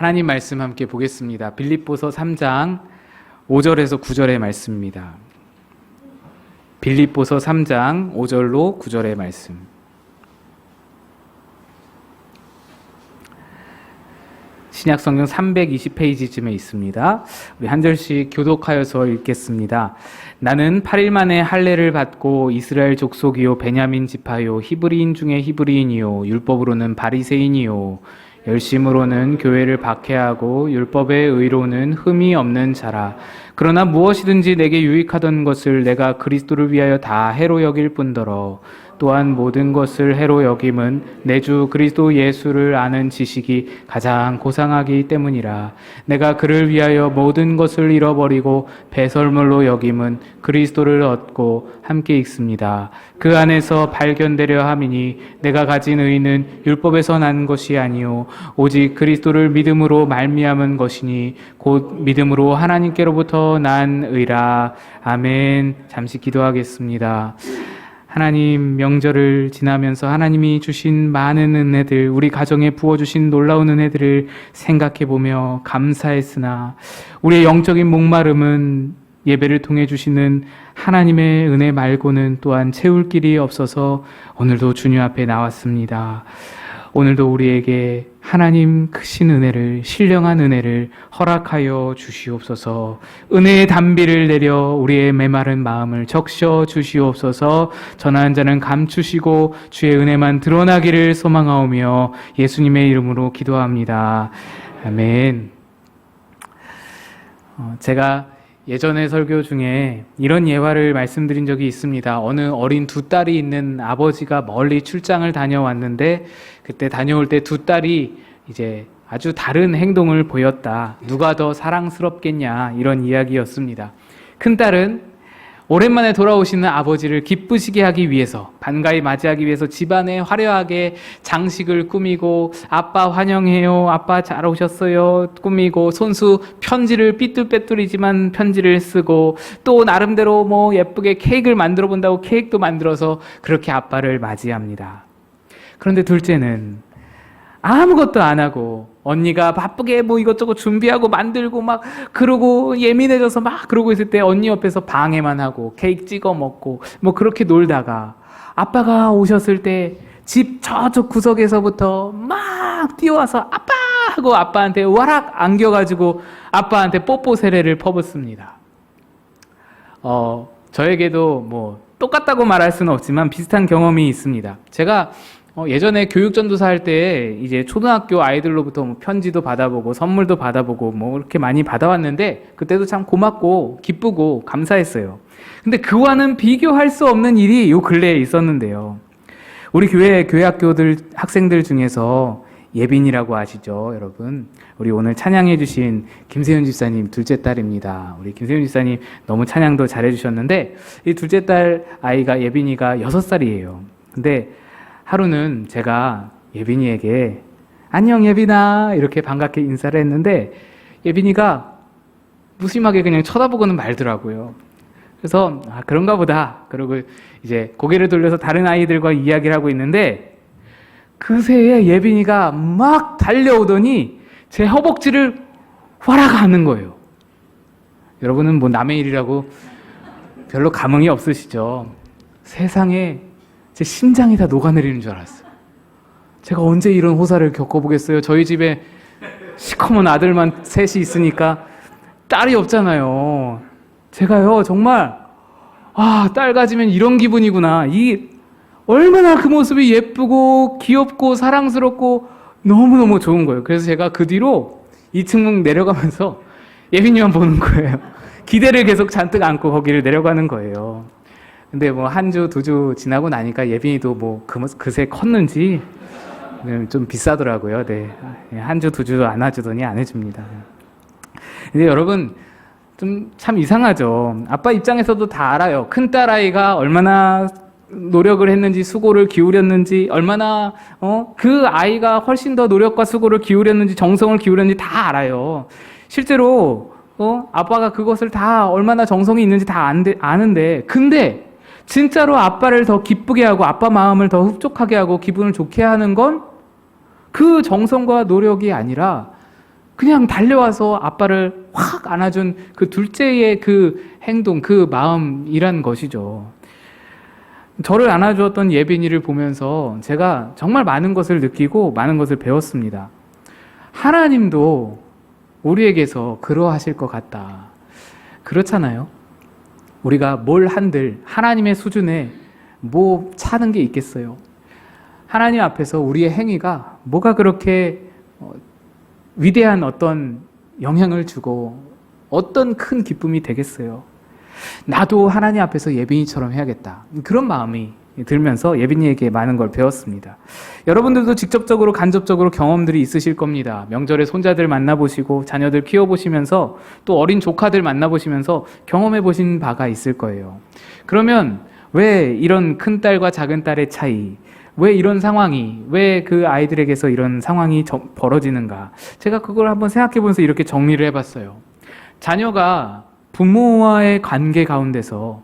하나님 말씀 함께 보겠습니다. 빌립보서 3장 5절에서 9절의 말씀입니다. 빌립보서 3장 5절로 9절의 말씀. 신약성경 320페이지쯤에 있습니다. 우리 한 절씩 교독하여서 읽겠습니다. 나는 8일 만에 할례를 받고 이스라엘 족속이요 베냐민 지파요 히브리인 중에 히브리인이요 율법으로는 바리새인이요 열심으로는 교회를 박해하고 율법의 의로는 흠이 없는 자라. 그러나 무엇이든지 내게 유익하던 것을 내가 그리스도를 위하여 다 해로 여길 뿐더러 또한 모든 것을 해로 여김은 내 주 그리스도 예수를 아는 지식이 가장 고상하기 때문이라. 내가 그를 위하여 모든 것을 잃어버리고 배설물로 여김은 그리스도를 얻고 함께 있습니다. 그 안에서 발견되려 함이니 내가 가진 의는 율법에서 난 것이 아니요 오직 그리스도를 믿음으로 말미암은 것이니 곧 믿음으로 하나님께로부터 난 의라. 아멘. 잠시 기도하겠습니다. 하나님, 명절을 지나면서 하나님이 주신 많은 은혜들, 우리 가정에 부어주신 놀라운 은혜들을 생각해보며 감사했으나 우리의 영적인 목마름은 예배를 통해 주시는 하나님의 은혜 말고는 또한 채울 길이 없어서 오늘도 주님 앞에 나왔습니다. 오늘도 우리에게 하나님 크신 은혜를, 신령한 은혜를 허락하여 주시옵소서. 은혜의 단비를 내려 우리의 메마른 마음을 적셔 주시옵소서. 전한 자는 감추시고 주의 은혜만 드러나기를 소망하오며 예수님의 이름으로 기도합니다. 아멘. 제가 예전에 설교 중에 이런 예화를 말씀드린 적이 있습니다. 어느 어린 두 딸이 있는 아버지가 멀리 출장을 다녀왔는데 그때 다녀올 때 두 딸이 이제 아주 다른 행동을 보였다. 누가 더 사랑스럽겠냐, 이런 이야기였습니다. 큰 딸은 오랜만에 돌아오시는 아버지를 기쁘시게 하기 위해서, 반가이 맞이하기 위해서 집안에 화려하게 장식을 꾸미고 아빠 환영해요, 아빠 잘 오셨어요 꾸미고 손수 편지를 삐뚤빼뚤이지만 편지를 쓰고 또 나름대로 뭐 예쁘게 케이크를 만들어 본다고 케이크도 만들어서 그렇게 아빠를 맞이합니다. 그런데 둘째는 아무것도 안 하고 언니가 바쁘게 뭐 이것저것 준비하고 만들고 막 그러고 예민해져서 막 그러고 있을 때 언니 옆에서 방해만 하고 케이크 찍어 먹고 뭐 그렇게 놀다가 아빠가 오셨을 때 집 저쪽 구석에서부터 막 뛰어와서 아빠 하고 아빠한테 와락 안겨가지고 아빠한테 뽀뽀 세례를 퍼붓습니다. 저에게도 뭐 똑같다고 말할 수는 없지만 비슷한 경험이 있습니다. 제가 예전에 교육전도사 할 때 이제 초등학교 아이들로부터 뭐 편지도 받아보고 선물도 받아보고 뭐 이렇게 많이 받아왔는데 그때도 참 고맙고 기쁘고 감사했어요. 근데 그와는 비교할 수 없는 일이 요 근래에 있었는데요. 우리 교회 학교들 학생들 중에서 예빈이라고 아시죠, 여러분? 우리 오늘 찬양해 주신 김세윤 집사님 둘째 딸입니다. 우리 김세윤 집사님 너무 찬양도 잘해 주셨는데 이 둘째 딸 아이가 예빈이가 6살이에요. 근데 하루는 제가 예빈이에게 안녕 예빈아 이렇게 반갑게 인사를 했는데 예빈이가 무심하게 그냥 쳐다보고는 말더라고요. 그래서 그런가 보다 그러고 이제 고개를 돌려서 다른 아이들과 이야기를 하고 있는데 그새에 예빈이가 막 달려오더니 제 허벅지를 화락 하는 거예요. 여러분은 뭐 남의 일이라고 별로 감흥이 없으시죠? 세상에 제 심장이 다 녹아내리는 줄 알았어요. 제가 언제 이런 호사를 겪어보겠어요. 저희 집에 시커먼 아들만 셋이 있으니까 딸이 없잖아요. 제가요 정말 딸 가지면 이런 기분이구나. 얼마나 그 모습이 예쁘고 귀엽고 사랑스럽고 너무너무 좋은 거예요. 그래서 제가 그 뒤로 2층 내려가면서 예빈이만 보는 거예요. 기대를 계속 잔뜩 안고 거기를 내려가는 거예요. 근데 뭐 한 주, 두 주 지나고 나니까 예빈이도 뭐 그새 컸는지 좀 비싸더라고요. 네. 한 주, 두 주 안아주더니 안 해줍니다. 근데 여러분, 좀 참 이상하죠. 아빠 입장에서도 다 알아요. 큰딸 아이가 얼마나 노력을 했는지, 수고를 기울였는지, 얼마나, 그 아이가 훨씬 더 노력과 수고를 기울였는지, 정성을 기울였는지 다 알아요. 실제로, 아빠가 그것을 다 얼마나 정성이 있는지 다 아는데, 근데, 진짜로 아빠를 더 기쁘게 하고 아빠 마음을 더 흡족하게 하고 기분을 좋게 하는 건 그 정성과 노력이 아니라 그냥 달려와서 아빠를 확 안아준 그 둘째의 그 행동, 그 마음이란 것이죠. 저를 안아주었던 예빈이를 보면서 제가 정말 많은 것을 느끼고 많은 것을 배웠습니다. 하나님도 우리에게서 그러하실 것 같다. 그렇잖아요. 우리가 뭘 한들 하나님의 수준에 뭐 차는 게 있겠어요. 하나님 앞에서 우리의 행위가 뭐가 그렇게 위대한 어떤 영향을 주고 어떤 큰 기쁨이 되겠어요. 나도 하나님 앞에서 예빈이처럼 해야겠다. 그런 마음이 들면서 예빈이에게 많은 걸 배웠습니다. 여러분들도 직접적으로 간접적으로 경험들이 있으실 겁니다. 명절에 손자들 만나보시고 자녀들 키워보시면서 또 어린 조카들 만나보시면서 경험해보신 바가 있을 거예요. 그러면 왜 이런 큰딸과 작은딸의 차이, 왜 이런 상황이, 왜 그 아이들에게서 이런 상황이 벌어지는가? 제가 그걸 한번 생각해보면서 이렇게 정리를 해봤어요. 자녀가 부모와의 관계 가운데서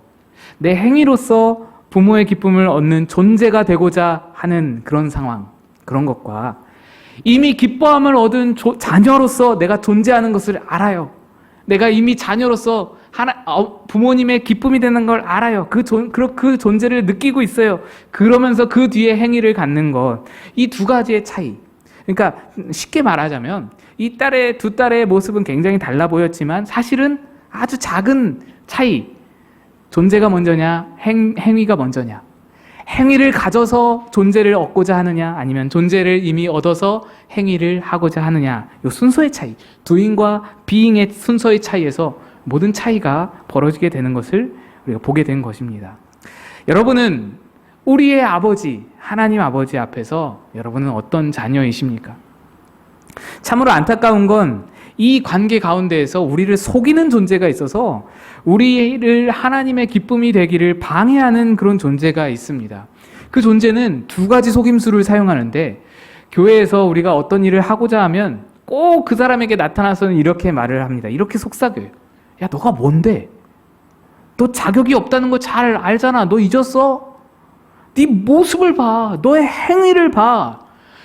내 행위로서 부모의 기쁨을 얻는 존재가 되고자 하는 그런 상황, 그런 것과 이미 기뻐함을 얻은 자녀로서 내가 존재하는 것을 알아요. 내가 이미 자녀로서 부모님의 기쁨이 되는 걸 알아요. 그 존재를 느끼고 있어요. 그러면서 그 뒤에 행위를 갖는 것, 이 두 가지의 차이. 그러니까 쉽게 말하자면 이 두 딸의 모습은 굉장히 달라 보였지만 사실은 아주 작은 차이. 존재가 먼저냐, 행위가 먼저냐. 행위를 가져서 존재를 얻고자 하느냐, 아니면 존재를 이미 얻어서 행위를 하고자 하느냐. 이 순서의 차이, doing과 being의 순서의 차이에서 모든 차이가 벌어지게 되는 것을 우리가 보게 된 것입니다. 여러분은 우리의 아버지, 하나님 아버지 앞에서 여러분은 어떤 자녀이십니까? 참으로 안타까운 건 이 관계 가운데에서 우리를 속이는 존재가 있어서 우리를 하나님의 기쁨이 되기를 방해하는 그런 존재가 있습니다. 그 존재는 두 가지 속임수를 사용하는데, 교회에서 우리가 어떤 일을 하고자 하면 꼭 그 사람에게 나타나서는 이렇게 말을 합니다. 이렇게 속삭여요. 야, 너가 뭔데? 너 자격이 없다는 거 잘 알잖아. 너 잊었어? 네 모습을 봐. 너의 행위를 봐.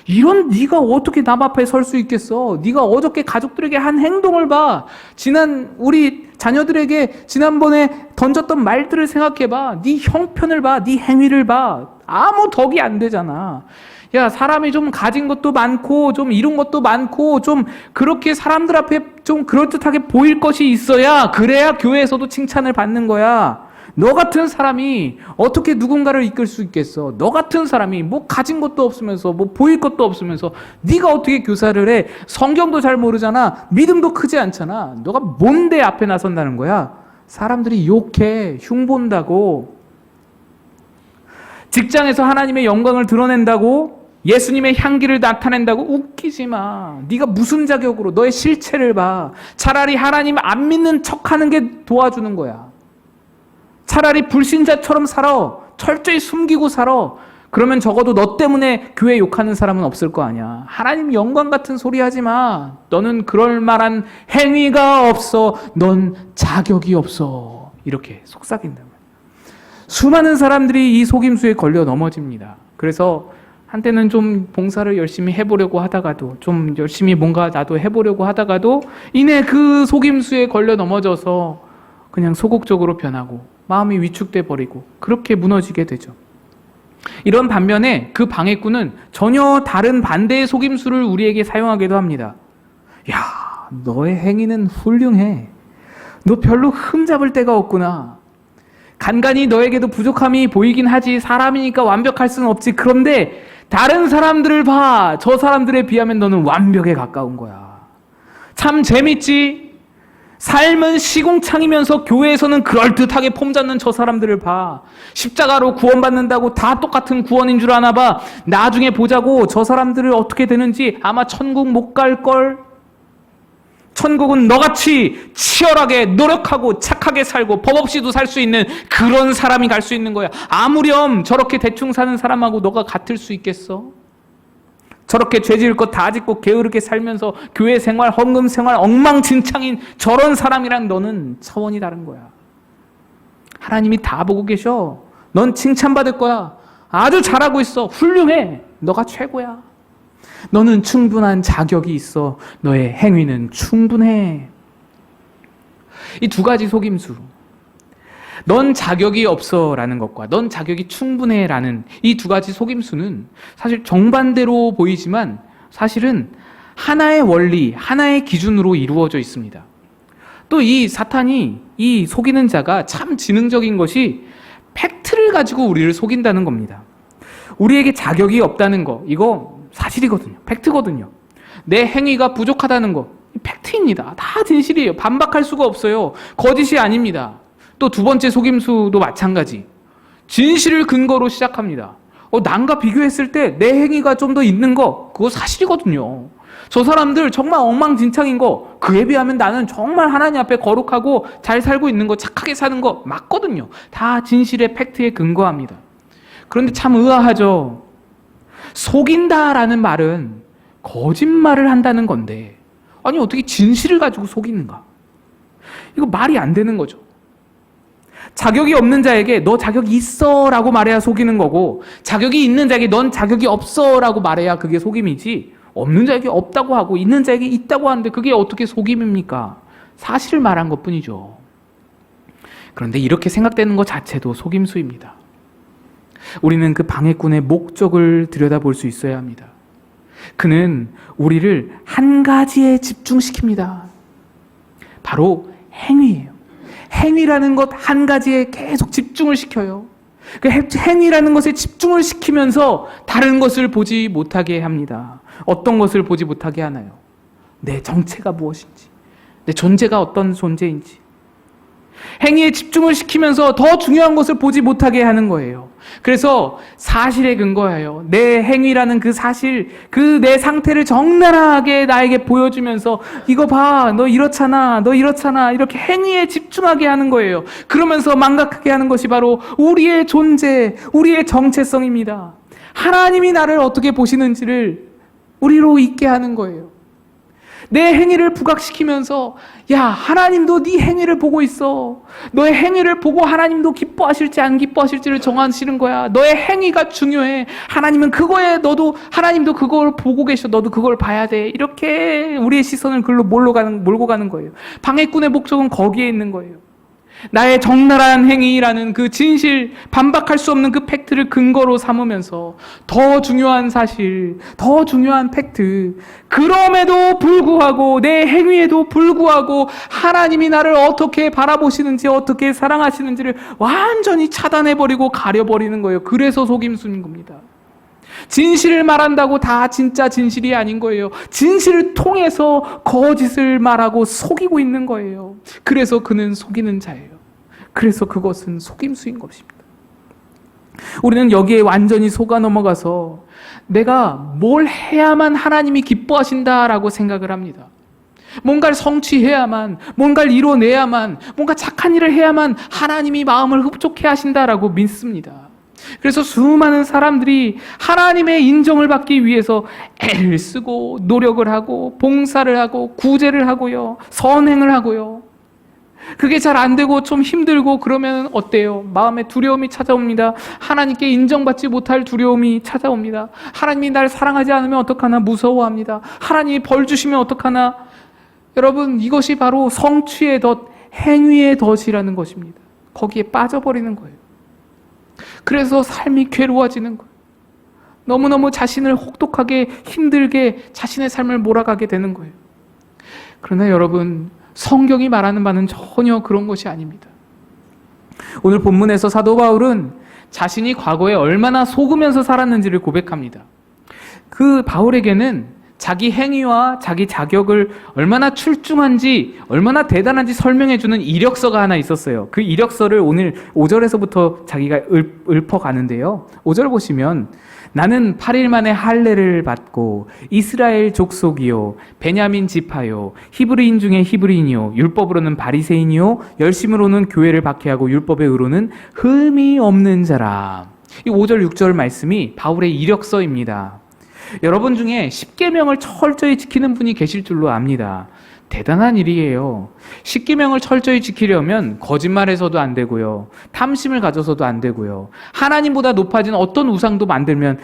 이런 네가 어떻게 남 앞에 설 수 있겠어? 네가 어저께 가족들에게 한 행동을 봐. 우리 자녀들에게 지난번에 던졌던 말들을 생각해봐. 네 형편을 봐. 네 행위를 봐. 아무 덕이 안 되잖아. 야, 사람이 좀 가진 것도 많고 좀 이룬 것도 많고 좀 그렇게 사람들 앞에 좀 그럴듯하게 보일 것이 있어야, 그래야 교회에서도 칭찬을 받는 거야. 너 같은 사람이 어떻게 누군가를 이끌 수 있겠어? 너 같은 사람이 뭐 가진 것도 없으면서 뭐 보일 것도 없으면서 네가 어떻게 교사를 해? 성경도 잘 모르잖아. 믿음도 크지 않잖아. 너가 뭔데 앞에 나선다는 거야? 사람들이 욕해, 흉본다고. 직장에서 하나님의 영광을 드러낸다고, 예수님의 향기를 나타낸다고 웃기지 마. 네가 무슨 자격으로 너의 실체를 봐. 차라리 하나님 안 믿는 척하는 게 도와주는 거야. 차라리 불신자처럼 살아. 철저히 숨기고 살아. 그러면 적어도 너 때문에 교회 욕하는 사람은 없을 거 아니야. 하나님 영광 같은 소리 하지 마. 너는 그럴 만한 행위가 없어. 넌 자격이 없어. 이렇게 속삭인다. 수많은 사람들이 이 속임수에 걸려 넘어집니다. 그래서 한때는 좀 봉사를 열심히 해보려고 하다가도, 좀 열심히 뭔가 나도 해보려고 하다가도 이내 그 속임수에 걸려 넘어져서 그냥 소극적으로 변하고 마음이 위축돼 버리고 그렇게 무너지게 되죠. 이런 반면에 그 방해꾼은 전혀 다른 반대의 속임수를 우리에게 사용하기도 합니다. 야, 너의 행위는 훌륭해. 너 별로 흠잡을 데가 없구나. 간간히 너에게도 부족함이 보이긴 하지. 사람이니까 완벽할 수는 없지. 그런데 다른 사람들을 봐. 저 사람들에 비하면 너는 완벽에 가까운 거야. 참 재밌지? 삶은 시궁창이면서 교회에서는 그럴듯하게 폼잡는 저 사람들을 봐. 십자가로 구원받는다고 다 똑같은 구원인 줄 아나 봐. 나중에 보자고. 저 사람들을 어떻게 되는지 아마 천국 못 갈걸? 천국은 너같이 치열하게 노력하고 착하게 살고 법 없이도 살 수 있는 그런 사람이 갈 수 있는 거야. 아무렴 저렇게 대충 사는 사람하고 너가 같을 수 있겠어? 저렇게 죄 지을 것 다 짓고 게으르게 살면서 교회 생활, 헌금 생활 엉망진창인 저런 사람이랑 너는 차원이 다른 거야. 하나님이 다 보고 계셔. 넌 칭찬받을 거야. 아주 잘하고 있어. 훌륭해. 너가 최고야. 너는 충분한 자격이 있어. 너의 행위는 충분해. 이 두 가지 속임수. 넌 자격이 없어 라는 것과 넌 자격이 충분해 라는 이 두 가지 속임수는 사실 정반대로 보이지만 사실은 하나의 원리, 하나의 기준으로 이루어져 있습니다. 또 이 사탄이, 이 속이는 자가 참 지능적인 것이 팩트를 가지고 우리를 속인다는 겁니다. 우리에게 자격이 없다는 거, 이거 사실이거든요. 팩트거든요. 내 행위가 부족하다는 거, 팩트입니다. 다 진실이에요. 반박할 수가 없어요. 거짓이 아닙니다. 또 두 번째 속임수도 마찬가지. 진실을 근거로 시작합니다. 남과 비교했을 때 내 행위가 좀 더 있는 거, 그거 사실이거든요. 저 사람들 정말 엉망진창인 거, 그에 비하면 나는 정말 하나님 앞에 거룩하고 잘 살고 있는 거, 착하게 사는 거 맞거든요. 다 진실의 팩트에 근거합니다. 그런데 참 의아하죠. 속인다라는 말은 거짓말을 한다는 건데, 아니 어떻게 진실을 가지고 속이는가? 이거 말이 안 되는 거죠. 자격이 없는 자에게 너 자격이 있어 라고 말해야 속이는 거고, 자격이 있는 자에게 넌 자격이 없어 라고 말해야 그게 속임이지, 없는 자에게 없다고 하고 있는 자에게 있다고 하는데 그게 어떻게 속임입니까? 사실을 말한 것뿐이죠. 그런데 이렇게 생각되는 것 자체도 속임수입니다. 우리는 그 방해꾼의 목적을 들여다볼 수 있어야 합니다. 그는 우리를 한 가지에 집중시킵니다. 바로 행위예요. 행위라는 것 한 가지에 계속 집중을 시켜요. 그 행위라는 것에 집중을 시키면서 다른 것을 보지 못하게 합니다. 어떤 것을 보지 못하게 하나요? 내 정체가 무엇인지, 내 존재가 어떤 존재인지. 행위에 집중을 시키면서 더 중요한 것을 보지 못하게 하는 거예요. 그래서 사실에 근거하여 내 행위라는 그 사실, 그 내 상태를 적나라하게 나에게 보여주면서 이거 봐, 너 이렇잖아, 너 이렇잖아, 이렇게 행위에 집중하게 하는 거예요. 그러면서 망각하게 하는 것이 바로 우리의 존재, 우리의 정체성입니다. 하나님이 나를 어떻게 보시는지를 우리로 잊게 하는 거예요. 내 행위를 부각시키면서 야, 하나님도 네 행위를 보고 있어. 너의 행위를 보고 하나님도 기뻐하실지 안 기뻐하실지를 정하시는 거야. 너의 행위가 중요해. 하나님은 그거에 너도, 하나님도 그걸 보고 계셔. 너도 그걸 봐야 돼. 이렇게 우리의 시선을 글로 몰고 가는 거예요. 방해꾼의 목적은 거기에 있는 거예요. 나의 적나라한 행위라는 그 진실, 반박할 수 없는 그 팩트를 근거로 삼으면서 더 중요한 사실, 더 중요한 팩트, 그럼에도 불구하고 내 행위에도 불구하고 하나님이 나를 어떻게 바라보시는지, 어떻게 사랑하시는지를 완전히 차단해버리고 가려버리는 거예요. 그래서 속임수인 겁니다. 진실을 말한다고 다 진짜 진실이 아닌 거예요. 진실을 통해서 거짓을 말하고 속이고 있는 거예요. 그래서 그는 속이는 자예요. 그래서 그것은 속임수인 것입니다. 우리는 여기에 완전히 속아 넘어가서 내가 뭘 해야만 하나님이 기뻐하신다라고 생각을 합니다. 뭔가를 성취해야만, 뭔가를 이뤄내야만, 뭔가 착한 일을 해야만 하나님이 마음을 흡족해 하신다라고 믿습니다. 그래서 수많은 사람들이 하나님의 인정을 받기 위해서 애를 쓰고 노력을 하고 봉사를 하고 구제를 하고요, 선행을 하고요. 그게 잘 안 되고 좀 힘들고 그러면 어때요? 마음에 두려움이 찾아옵니다. 하나님께 인정받지 못할 두려움이 찾아옵니다. 하나님이 날 사랑하지 않으면 어떡하나 무서워합니다. 하나님이 벌 주시면 어떡하나. 여러분, 이것이 바로 성취의 덫, 행위의 덫이라는 것입니다. 거기에 빠져버리는 거예요. 그래서 삶이 괴로워지는 거예요. 너무너무 자신을 혹독하게 힘들게 자신의 삶을 몰아가게 되는 거예요. 그러나 여러분, 성경이 말하는 바는 전혀 그런 것이 아닙니다. 오늘 본문에서 사도 바울은 자신이 과거에 얼마나 속으면서 살았는지를 고백합니다. 그 바울에게는 자기 행위와 자기 자격을 얼마나 출중한지, 얼마나 대단한지 설명해주는 이력서가 하나 있었어요. 그 이력서를 오늘 5절에서부터 자기가 읊어가는데요. 5절 보시면 나는 8일 만에 할례를 받고 이스라엘 족속이요 베냐민 지파요 히브리인 중에 히브리인이요 율법으로는 바리새인이요 열심으로는 교회를 박해하고 율법의 의로는 흠이 없는 자라. 이 5절 6절 말씀이 바울의 이력서입니다. 여러분 중에 십계명을 철저히 지키는 분이 계실 줄로 압니다. 대단한 일이에요. 십계명을 철저히 지키려면 거짓말해서도 안 되고요. 탐심을 가져서도 안 되고요. 하나님보다 높아진 어떤 우상도 만들면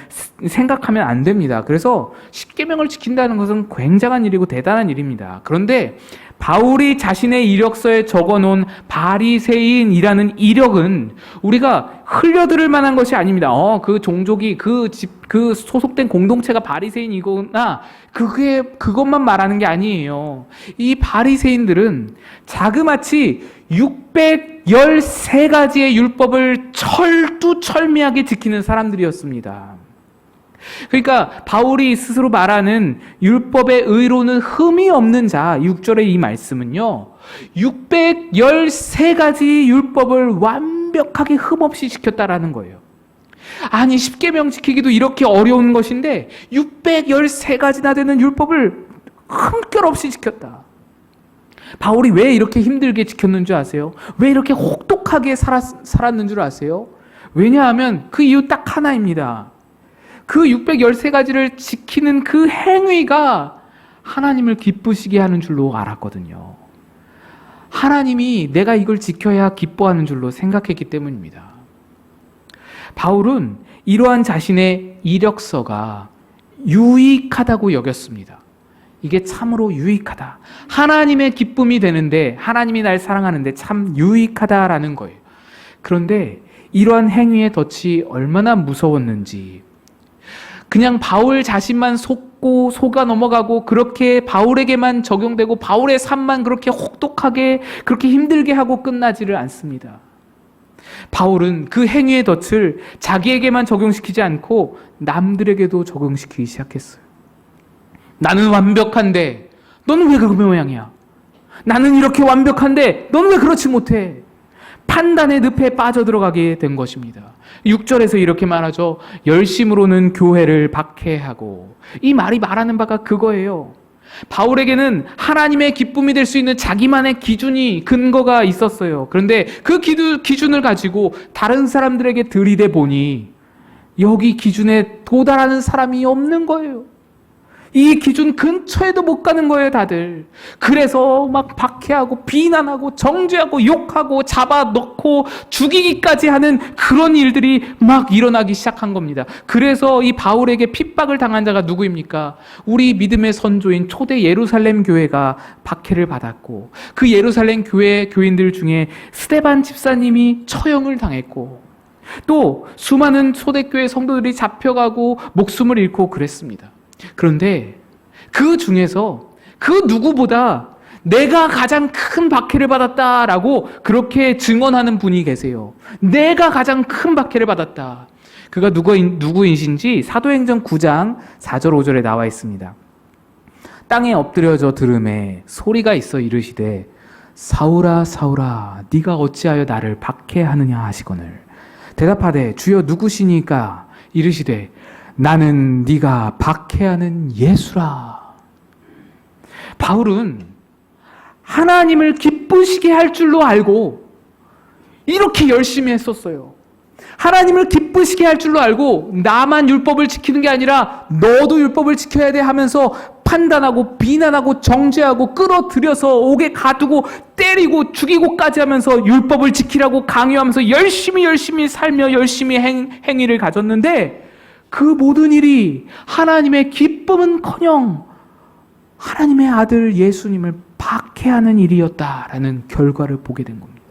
생각하면 안 됩니다. 그래서 십계명을 지킨다는 것은 굉장한 일이고 대단한 일입니다. 그런데 바울이 자신의 이력서에 적어놓은 바리새인이라는 이력은 우리가 흘려들을 만한 것이 아닙니다. 그 종족이 그 소속된 공동체가 바리새인이구나. 그것만 말하는 게 아니에요. 이 바리새인들은 자그마치 613가지의 율법을 철두철미하게 지키는 사람들이었습니다. 그러니까 바울이 스스로 말하는 율법의 의로는 흠이 없는 자, 6절의 이 말씀은요, 613가지 율법을 완벽하게 흠없이 지켰다라는 거예요. 아니, 십계명 지키기도 이렇게 어려운 것인데 613가지나 되는 율법을 흠결 없이 지켰다. 바울이 왜 이렇게 힘들게 지켰는 줄 아세요? 왜 이렇게 혹독하게 살았는 줄 아세요? 왜냐하면 그 이유 딱 하나입니다. 그 613가지를 지키는 그 행위가 하나님을 기쁘시게 하는 줄로 알았거든요. 하나님이 내가 이걸 지켜야 기뻐하는 줄로 생각했기 때문입니다. 바울은 이러한 자신의 이력서가 유익하다고 여겼습니다. 이게 참으로 유익하다. 하나님의 기쁨이 되는데, 하나님이 날 사랑하는데 참 유익하다라는 거예요. 그런데 이러한 행위의 덫이 얼마나 무서웠는지, 그냥 바울 자신만 속아 넘어가고 그렇게 바울에게만 적용되고 바울의 삶만 그렇게 혹독하게 그렇게 힘들게 하고 끝나지를 않습니다. 바울은 그 행위의 덫을 자기에게만 적용시키지 않고 남들에게도 적용시키기 시작했어요. 나는 완벽한데 너는 왜 그런 모양이야? 나는 이렇게 완벽한데 너는 왜 그렇지 못해? 판단의 늪에 빠져들어가게 된 것입니다. 6절에서 이렇게 말하죠. 열심으로는 교회를 박해하고. 이 말이 말하는 바가 그거예요. 바울에게는 하나님의 기쁨이 될 수 있는 자기만의 기준이, 근거가 있었어요. 그런데 그 기준을 가지고 다른 사람들에게 들이대 보니 여기 기준에 도달하는 사람이 없는 거예요. 이 기준 근처에도 못 가는 거예요, 다들. 그래서 막 박해하고 비난하고 정죄하고 욕하고 잡아넣고 죽이기까지 하는 그런 일들이 막 일어나기 시작한 겁니다. 그래서 이 바울에게 핍박을 당한 자가 누구입니까? 우리 믿음의 선조인 초대 예루살렘 교회가 박해를 받았고, 그 예루살렘 교회 교인들 중에 스데반 집사님이 처형을 당했고, 또 수많은 초대교회 성도들이 잡혀가고 목숨을 잃고 그랬습니다. 그런데 그 중에서 그 누구보다 내가 가장 큰 박해를 받았다라고 그렇게 증언하는 분이 계세요. 내가 가장 큰 박해를 받았다. 그가 누구이신지 사도행전 9장 4절 5절에 나와 있습니다. 땅에 엎드려져 들음에 소리가 있어 이르시되 사울아 사울아 네가 어찌하여 나를 박해하느냐 하시거늘 대답하되 주여 누구시니까 이르시되 나는 네가 박해하는 예수라. 바울은 하나님을 기쁘시게 할 줄로 알고 이렇게 열심히 했었어요. 하나님을 기쁘시게 할 줄로 알고 나만 율법을 지키는 게 아니라 너도 율법을 지켜야 돼 하면서 판단하고 비난하고 정죄하고 끌어들여서 옥에 가두고 때리고 죽이고까지 하면서 율법을 지키라고 강요하면서 열심히 살며 열심히 행위를 가졌는데 그 모든 일이 하나님의 기쁨은커녕 하나님의 아들 예수님을 박해하는 일이었다라는 결과를 보게 된 겁니다.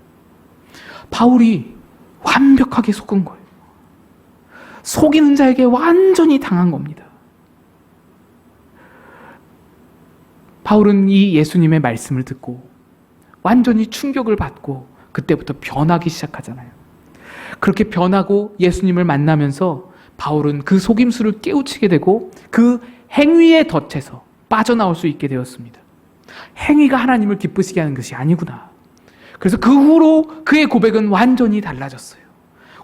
바울이 완벽하게 속은 거예요. 속이는 자에게 완전히 당한 겁니다. 바울은 이 예수님의 말씀을 듣고 완전히 충격을 받고 그때부터 변하기 시작하잖아요. 그렇게 변하고 예수님을 만나면서 바울은 그 속임수를 깨우치게 되고 그 행위의 덫에서 빠져나올 수 있게 되었습니다. 행위가 하나님을 기쁘시게 하는 것이 아니구나. 그래서 그 후로 그의 고백은 완전히 달라졌어요.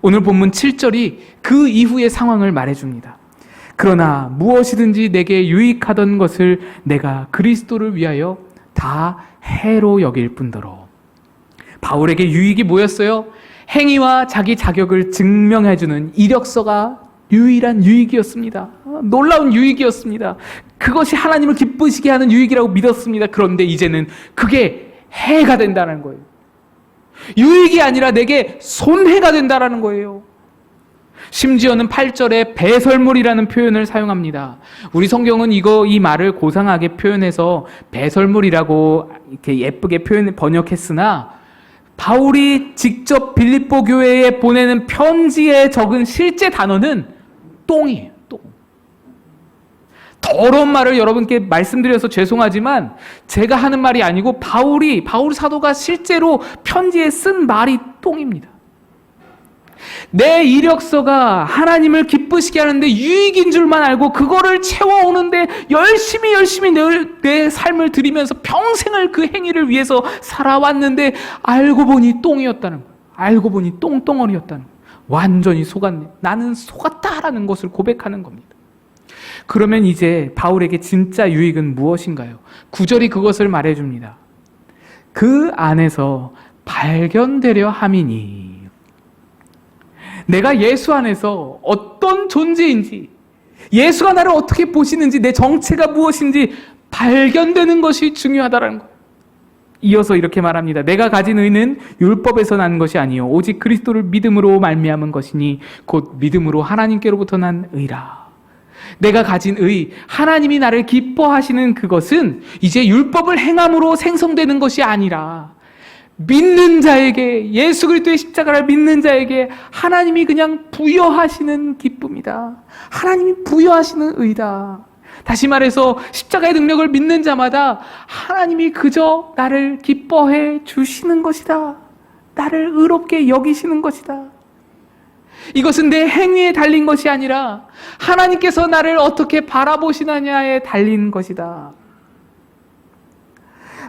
오늘 본문 7절이 그 이후의 상황을 말해줍니다. 그러나 무엇이든지 내게 유익하던 것을 내가 그리스도를 위하여 다 해로 여길 뿐더러. 바울에게 유익이 뭐였어요? 행위와 자기 자격을 증명해주는 이력서가 유일한 유익이었습니다. 놀라운 유익이었습니다. 그것이 하나님을 기쁘시게 하는 유익이라고 믿었습니다. 그런데 이제는 그게 해가 된다는 거예요. 유익이 아니라 내게 손해가 된다는 거예요. 심지어는 8절에 배설물이라는 표현을 사용합니다. 우리 성경은 이 말을 고상하게 표현해서 배설물이라고 이렇게 예쁘게 번역했으나 바울이 직접 빌립보 교회에 보내는 편지에 적은 실제 단어는 똥이에요. 똥. 더러운 말을 여러분께 말씀드려서 죄송하지만 제가 하는 말이 아니고 바울 사도가 실제로 편지에 쓴 말이 똥입니다. 내 이력서가 하나님을 기쁘시게 하는데 유익인 줄만 알고 그거를 채워오는데 열심히 내 삶을 들이면서 평생을 그 행위를 위해서 살아왔는데 알고 보니 똥이었다는 거예요. 알고 보니 똥덩어리였다는 거예요. 완전히 속았네. 나는 속았다라는 것을 고백하는 겁니다. 그러면 이제 바울에게 진짜 유익은 무엇인가요? 9절이 그것을 말해줍니다. 그 안에서 발견되려 함이니 내가 예수 안에서 어떤 존재인지, 예수가 나를 어떻게 보시는지, 내 정체가 무엇인지 발견되는 것이 중요하다는 거예요. 이어서 이렇게 말합니다. 내가 가진 의는 율법에서 난 것이 아니요 오직 그리스도를 믿음으로 말미암은 것이니 곧 믿음으로 하나님께로부터 난 의라. 내가 가진 의, 하나님이 나를 기뻐하시는 그것은 이제 율법을 행함으로 생성되는 것이 아니라 믿는 자에게, 예수 그리스도의 십자가를 믿는 자에게 하나님이 그냥 부여하시는 기쁨이다. 하나님이 부여하시는 의다. 다시 말해서 십자가의 능력을 믿는 자마다 하나님이 그저 나를 기뻐해 주시는 것이다. 나를 의롭게 여기시는 것이다. 이것은 내 행위에 달린 것이 아니라 하나님께서 나를 어떻게 바라보시느냐에 달린 것이다.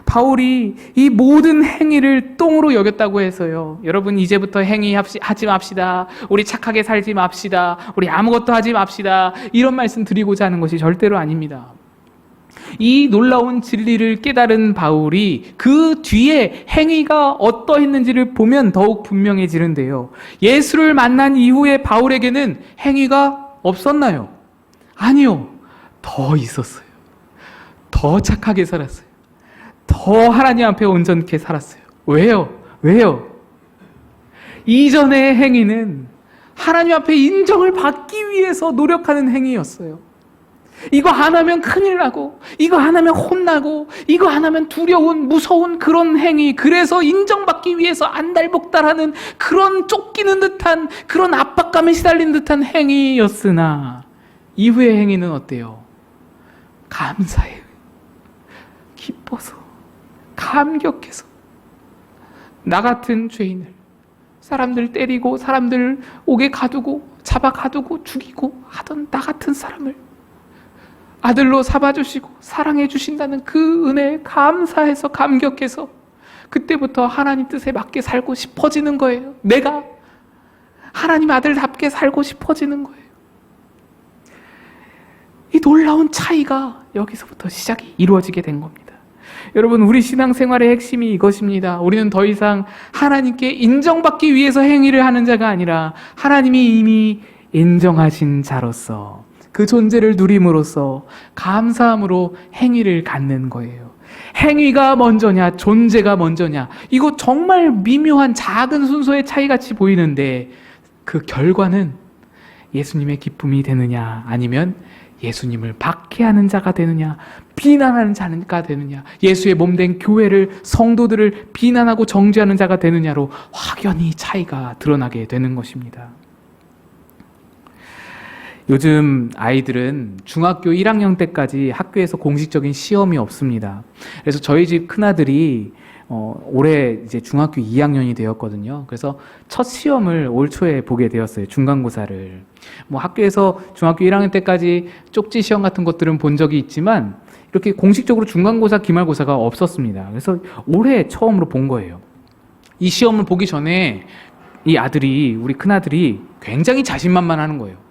바울이 이 모든 행위를 똥으로 여겼다고 해서요, 여러분 이제부터 행위하지 맙시다, 우리 착하게 살지 맙시다, 우리 아무것도 하지 맙시다, 이런 말씀 드리고자 하는 것이 절대로 아닙니다. 이 놀라운 진리를 깨달은 바울이 그 뒤에 행위가 어떠했는지를 보면 더욱 분명해지는데요, 예수를 만난 이후에 바울에게는 행위가 없었나요? 아니요, 더 있었어요. 더 착하게 살았어요. 더 하나님 앞에 온전케 살았어요. 왜요? 이전의 행위는 하나님 앞에 인정을 받기 위해서 노력하는 행위였어요. 이거 안 하면 큰일 나고, 이거 안 하면 혼나고, 이거 안 하면 두려운, 무서운 그런 행위, 그래서 인정받기 위해서 안달복달하는 그런 쫓기는 듯한, 그런 압박감에 시달린 듯한 행위였으나 이후의 행위는 어때요? 감사해요. 기뻐서, 감격해서 나 같은 죄인을, 사람들 때리고 사람들 옥에 가두고 잡아 가두고 죽이고 하던 나 같은 사람을 아들로 삼아주시고 사랑해 주신다는 그 은혜에 감사해서 감격해서 그때부터 하나님 뜻에 맞게 살고 싶어지는 거예요. 내가 하나님 아들답게 살고 싶어지는 거예요. 이 놀라운 차이가 여기서부터 시작이 이루어지게 된 겁니다. 여러분, 우리 신앙생활의 핵심이 이것입니다. 우리는 더 이상 하나님께 인정받기 위해서 행위를 하는 자가 아니라 하나님이 이미 인정하신 자로서 그 존재를 누림으로써 감사함으로 행위를 갖는 거예요. 행위가 먼저냐 존재가 먼저냐, 이거 정말 미묘한 작은 순서의 차이같이 보이는데 그 결과는 예수님의 기쁨이 되느냐 아니면 예수님을 박해하는 자가 되느냐, 비난하는 자가 되느냐, 예수의 몸된 교회를, 성도들을 비난하고 정죄하는 자가 되느냐로 확연히 차이가 드러나게 되는 것입니다. 요즘 아이들은 중학교 1학년 때까지 학교에서 공식적인 시험이 없습니다. 그래서 저희 집 큰아들이 올해 이제 중학교 2학년이 되었거든요. 그래서 첫 시험을 올 초에 보게 되었어요. 중간고사를. 뭐 학교에서 중학교 1학년 때까지 쪽지 시험 같은 것들은 본 적이 있지만 이렇게 공식적으로 중간고사, 기말고사가 없었습니다. 그래서 올해 처음으로 본 거예요. 이 시험을 보기 전에 이 아들이, 우리 큰아들이 굉장히 자신만만하는 거예요.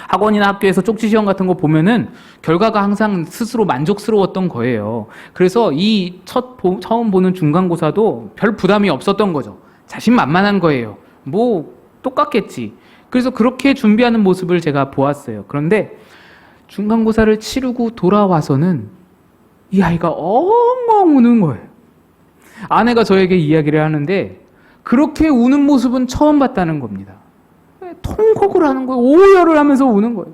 학원이나 학교에서 쪽지 시험 같은 거 보면은 결과가 항상 스스로 만족스러웠던 거예요. 그래서 이 처음 보는 중간고사도 별 부담이 없었던 거죠. 자신만만한 거예요. 뭐 똑같겠지. 그래서 그렇게 준비하는 모습을 제가 보았어요. 그런데 중간고사를 치르고 돌아와서는 이 아이가 엉엉 우는 거예요. 아내가 저에게 이야기를 하는데 그렇게 우는 모습은 처음 봤다는 겁니다. 통곡을 하는 거예요. 오열을 하면서 우는 거예요.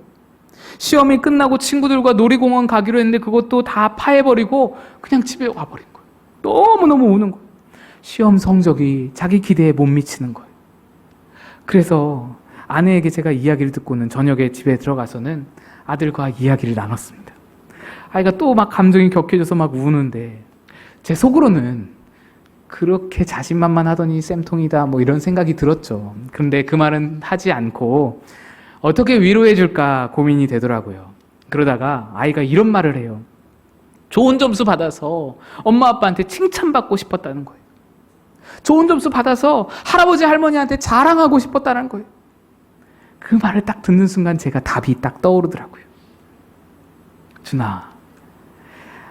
시험이 끝나고 친구들과 놀이공원 가기로 했는데 그것도 다 파해버리고 그냥 집에 와버린 거예요. 너무너무 우는 거예요. 시험 성적이 자기 기대에 못 미치는 거예요. 그래서 아내에게 제가 이야기를 듣고는 저녁에 집에 들어가서는 아들과 이야기를 나눴습니다. 아이가 또 막 감정이 격해져서 막 우는데 제 속으로는 그렇게 자신만만하더니 쌤통이다 뭐 이런 생각이 들었죠. 그런데 그 말은 하지 않고 어떻게 위로해 줄까 고민이 되더라고요. 그러다가 아이가 이런 말을 해요. 좋은 점수 받아서 엄마 아빠한테 칭찬받고 싶었다는 거예요. 좋은 점수 받아서 할아버지 할머니한테 자랑하고 싶었다는 거예요. 그 말을 딱 듣는 순간 제가 답이 딱 떠오르더라고요. 준아,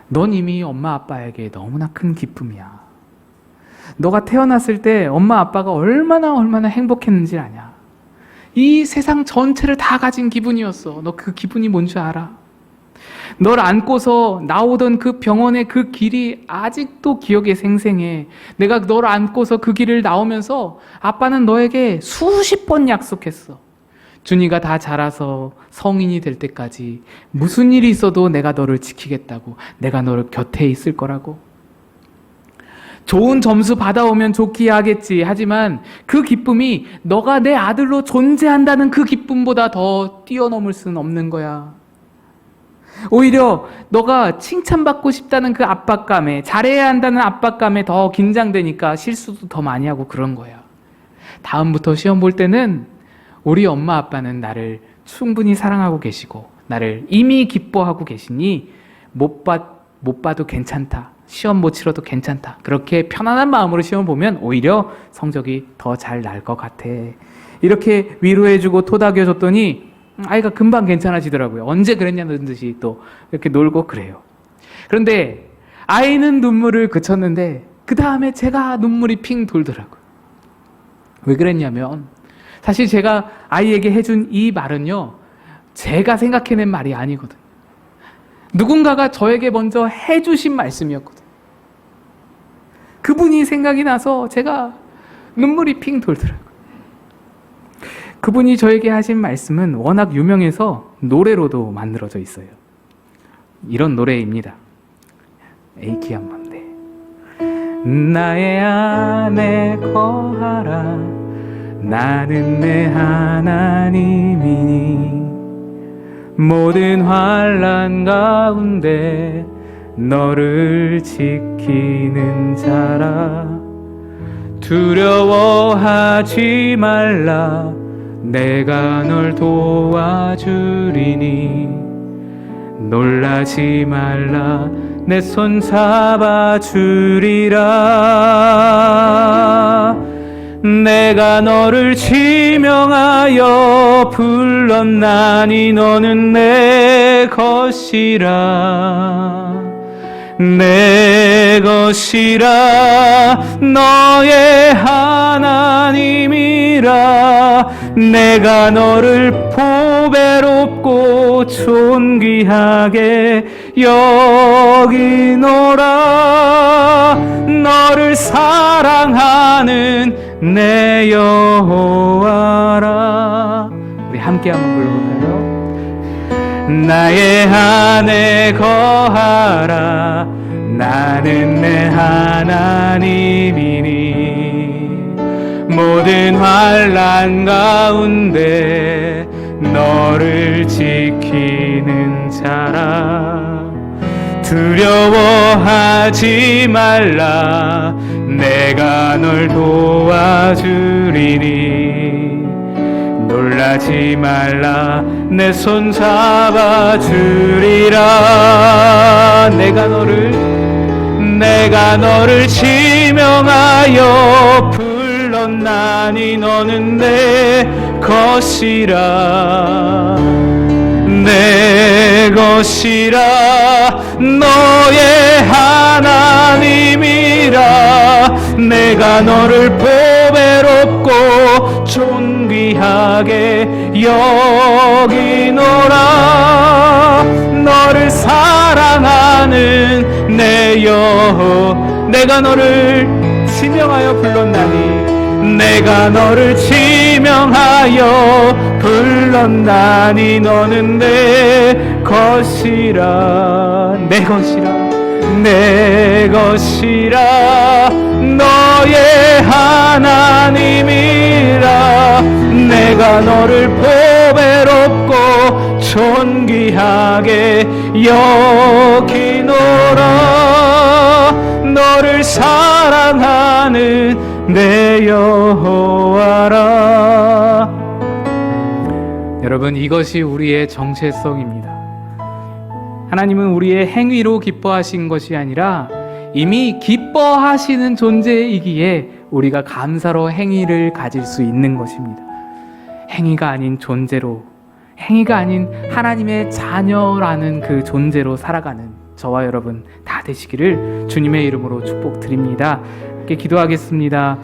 넌 이미 엄마 아빠에게 너무나 큰 기쁨이야. 너가 태어났을 때 엄마 아빠가 얼마나 행복했는지 아냐. 이 세상 전체를 다 가진 기분이었어. 너 그 기분이 뭔지 알아? 널 안고서 나오던 그 병원의 그 길이 아직도 기억에 생생해. 내가 널 안고서 그 길을 나오면서 아빠는 너에게 수십 번 약속했어. 준이가 다 자라서 성인이 될 때까지 무슨 일이 있어도 내가 너를 지키겠다고. 내가 너를 곁에 있을 거라고. 좋은 점수 받아오면 좋기야 하겠지. 하지만 그 기쁨이 너가 내 아들로 존재한다는 그 기쁨보다 더 뛰어넘을 수는 없는 거야. 오히려 너가 칭찬받고 싶다는 그 압박감에, 잘해야 한다는 압박감에 더 긴장되니까 실수도 더 많이 하고 그런 거야. 다음부터 시험 볼 때는 우리 엄마 아빠는 나를 충분히 사랑하고 계시고 나를 이미 기뻐하고 계시니 못 봐도 괜찮다. 시험 못 치러도 괜찮다. 그렇게 편안한 마음으로 시험 보면 오히려 성적이 더 잘 날 것 같아. 이렇게 위로해주고 토닥여줬더니 아이가 금방 괜찮아지더라고요. 언제 그랬냐는 듯이 또 이렇게 놀고 그래요. 그런데 아이는 눈물을 그쳤는데 그 다음에 제가 눈물이 핑 돌더라고요. 왜 그랬냐면 사실 제가 아이에게 해준 이 말은요, 제가 생각해낸 말이 아니거든요. 누군가가 저에게 먼저 해주신 말씀이었거든요. 그분이 생각이 나서 제가 눈물이 핑 돌더라고요. 그분이 저에게 하신 말씀은 워낙 유명해서 노래로도 만들어져 있어요. 이런 노래입니다. 에이키한 맘대. 나의 안에 거하라. 나는 내 하나님이니 모든 환난 가운데 너를 지키는 자라. 두려워하지 말라. 내가 널 도와주리니 놀라지 말라. 내 손 잡아주리라. 내가 너를 지명하여 불렀나니 너는 내 것이라. 내 것이라. 너의 하나님이라. 내가 너를 보배롭고 존귀하게 여기노라. 너를 사랑하는 내 여호와라. 우리 함께 한번 불러볼까요? 나의 안에 거하라. 나는 내 하나님이니 모든 환난 가운데 너를 지키는 자라. 두려워하지 말라. 내가 널 도와주리니 놀라지 말라. 내 손 잡아주리라. 내가 너를 지명하여 불렀나니 너는 내 것이라. 내 것이라. 너의 하나님이라. 내가 너를 보배롭고 존귀하게 여기노라. 너를 사랑하는 내 영혼. 내가 너를 지명하여 불렀나니, 내가 너를 지명하여 불렀나니, 너는 내 것이라, 내 것이라, 내 것이라, 너의 하나님이라. 내가 너를 보배롭고 존귀하게 여기노라. 너를 사랑하는 내 여호와라. 여러분, 이것이 우리의 정체성입니다. 하나님은 우리의 행위로 기뻐하신 것이 아니라 이미 기뻐하시는 존재이기에 우리가 감사로 행위를 가질 수 있는 것입니다. 행위가 아닌 존재로, 행위가 아닌 하나님의 자녀라는 그 존재로 살아가는 저와 여러분 다 되시기를 주님의 이름으로 축복드립니다. 함께 기도하겠습니다.